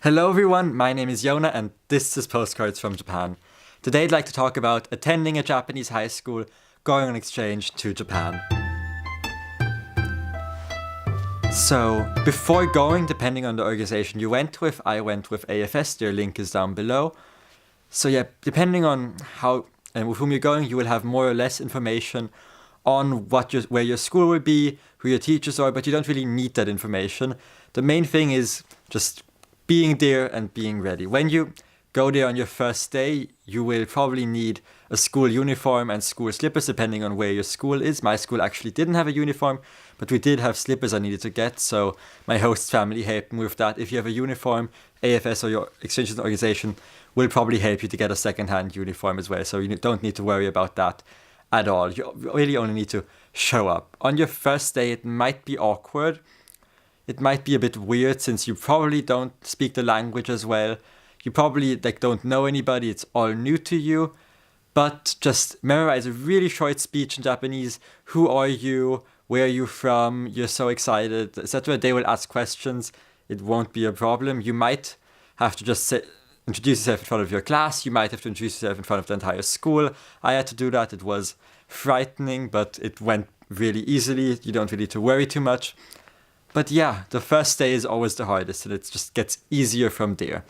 Hello everyone, my name is Yona and this is Postcards from Japan. Today I'd like to talk about attending a Japanese high school, going on exchange to Japan. So, before going, depending on the organization you went with, I went with AFS, their link is down below. So yeah, depending on how and with whom you're going, you will have more or less information on where your school will be, who your teachers are, but you don't really need that information. The main thing is just being there and being ready. When you go there on your first day, you will probably need a school uniform and school slippers depending on where your school is. My school actually didn't have a uniform, but we did have slippers I needed to get, so my host family helped me with that. If you have a uniform, AFS or your exchange organization will probably help you to get a second-hand uniform as well, so you don't need to worry about that at all. You really only need to show up. On your first day, it might be awkward. It might be a bit weird since you probably don't speak the language as well. You probably don't know anybody, it's all new to you. But just memorize a really short speech in Japanese. Who are you? Where are you from? You're so excited, etc. They will ask questions. It won't be a problem. You might have to just introduce yourself in front of your class. You might have to introduce yourself in front of the entire school. I had to do that. It was frightening, but it went really easily. You don't really need to worry too much. But yeah, the first day is always the hardest, and it just gets easier from there.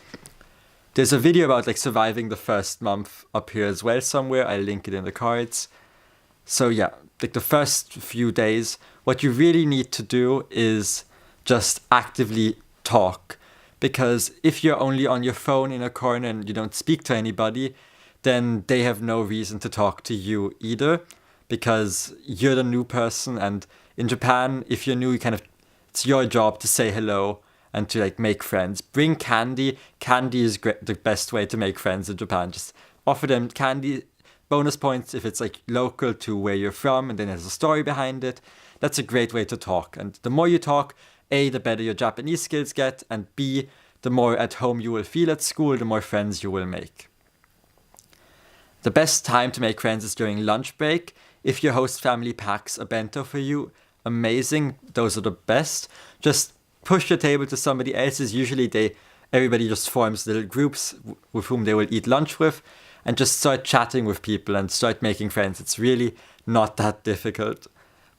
There's a video about surviving the first month up here as well somewhere. I'll link it in the cards. So yeah, the first few days, what you really need to do is just actively talk. Because if you're only on your phone in a corner and you don't speak to anybody, then they have no reason to talk to you either. Because you're the new person, and in Japan, if you're new, it's your job to say hello and to make friends. Bring candy. Candy is the best way to make friends in Japan. Just offer them candy, bonus points if it's local to where you're from and then there's a story behind it. That's a great way to talk. And the more you talk, A, the better your Japanese skills get, and B, the more at home you will feel at school, the more friends you will make. The best time to make friends is during lunch break. If your host family packs a bento for you, amazing, those are the best. Just push your table to somebody else's. Usually everybody just forms little groups with whom they will eat lunch with, and just start chatting with people and start making friends. It's really not that difficult.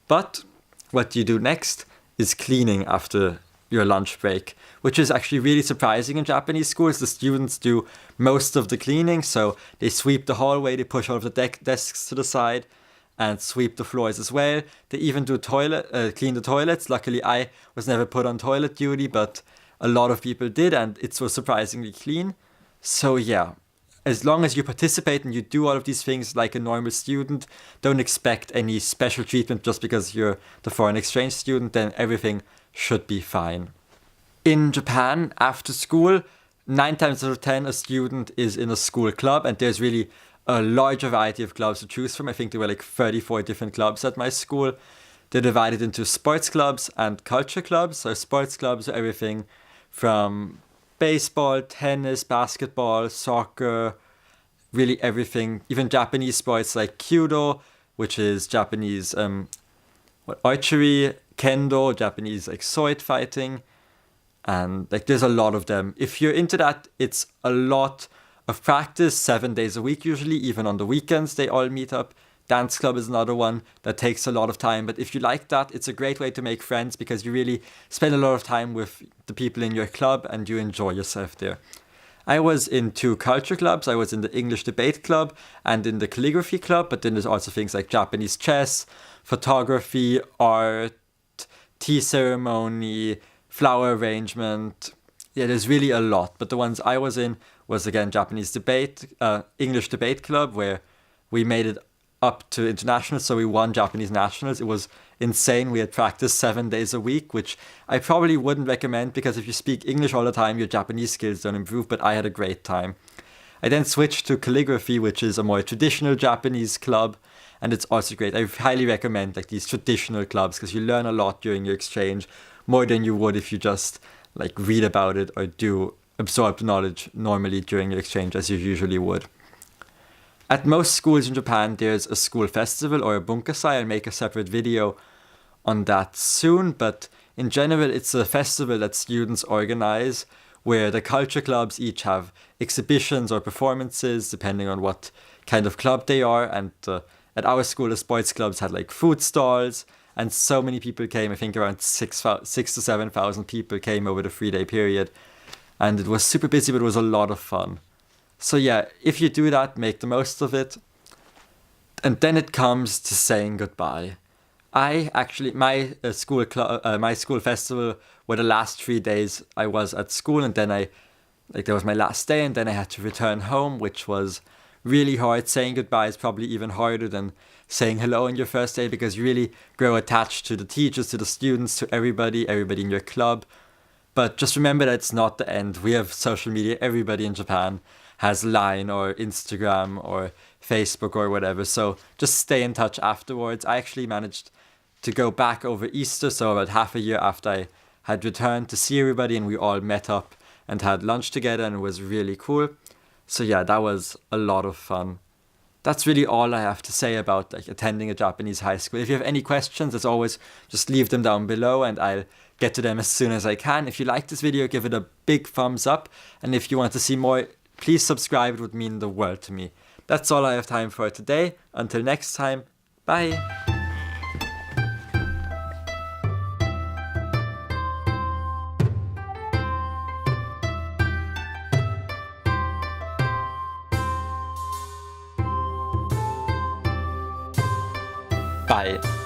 But what you do next is cleaning after your lunch break, which is actually really surprising in Japanese schools. The students do most of the cleaning, so they sweep the hallway, they push all of the desks to the side, and sweep the floors as well. They even do clean the toilets. Luckily, I was never put on toilet duty, but a lot of people did, and it was surprisingly clean. So yeah, as long as you participate and you do all of these things like a normal student, don't expect any special treatment just because you're the foreign exchange student, then everything should be fine. In Japan, after school, 9 times out of 10, a student is in a school club, and there's really a larger variety of clubs to choose from. I think there were 34 different clubs at my school. They're divided into sports clubs and culture clubs. So sports clubs are everything from baseball, tennis, basketball, soccer, really everything. Even Japanese sports like Kyudo, which is Japanese archery, Kendo, Japanese sword fighting. And there's a lot of them. If you're into that, it's a lot of practice, 7 days a week usually. Even on the weekends they all meet up. Dance club is another one that takes a lot of time, but if you like that, it's a great way to make friends because you really spend a lot of time with the people in your club and you enjoy yourself there. I was in 2 culture clubs. I was in the English debate club and in the calligraphy club, but then there's also things like Japanese chess, photography, art, tea ceremony, flower arrangement. Yeah, there's really a lot, but the ones I was in was again Japanese debate, English debate club, where we made it up to international, so we won Japanese nationals. It was insane. We had practiced 7 days a week, which I probably wouldn't recommend because if you speak English all the time, your Japanese skills don't improve, but I had a great time. I then switched to calligraphy, which is a more traditional Japanese club, and it's also great. I highly recommend these traditional clubs because you learn a lot during your exchange, more than you would if you just read about it or do absorb the knowledge normally during your exchange as you usually would. At most schools in Japan, there's a school festival or a bunkasai. I'll make a separate video on that soon, but in general, it's a festival that students organize where the culture clubs each have exhibitions or performances depending on what kind of club they are. And at our school, the sports clubs had like food stalls, and so many people came. I think around 6,000 to 7,000 people came over the 3-day period, and it was super busy, but it was a lot of fun. So yeah, if you do that, make the most of it. And then it comes to saying goodbye. My school festival were the last 3 days I was at school, and then that was my last day, and then I had to return home, which was really hard. Saying goodbye is probably even harder than saying hello on your first day, because you really grow attached to the teachers, to the students, to everybody in your club. But just remember that it's not the end. We have social media. Everybody in Japan has Line or Instagram or Facebook or whatever. So just stay in touch afterwards. I actually managed to go back over Easter, so about half a year after I had returned, to see everybody, and we all met up and had lunch together, and it was really cool. So yeah, that was a lot of fun. That's really all I have to say about attending a Japanese high school. If you have any questions, as always, just leave them down below and I'll get to them as soon as I can. If you like this video, give it a big thumbs up. And if you want to see more, please subscribe. It would mean the world to me. That's all I have time for today. Until next time, bye! Bye.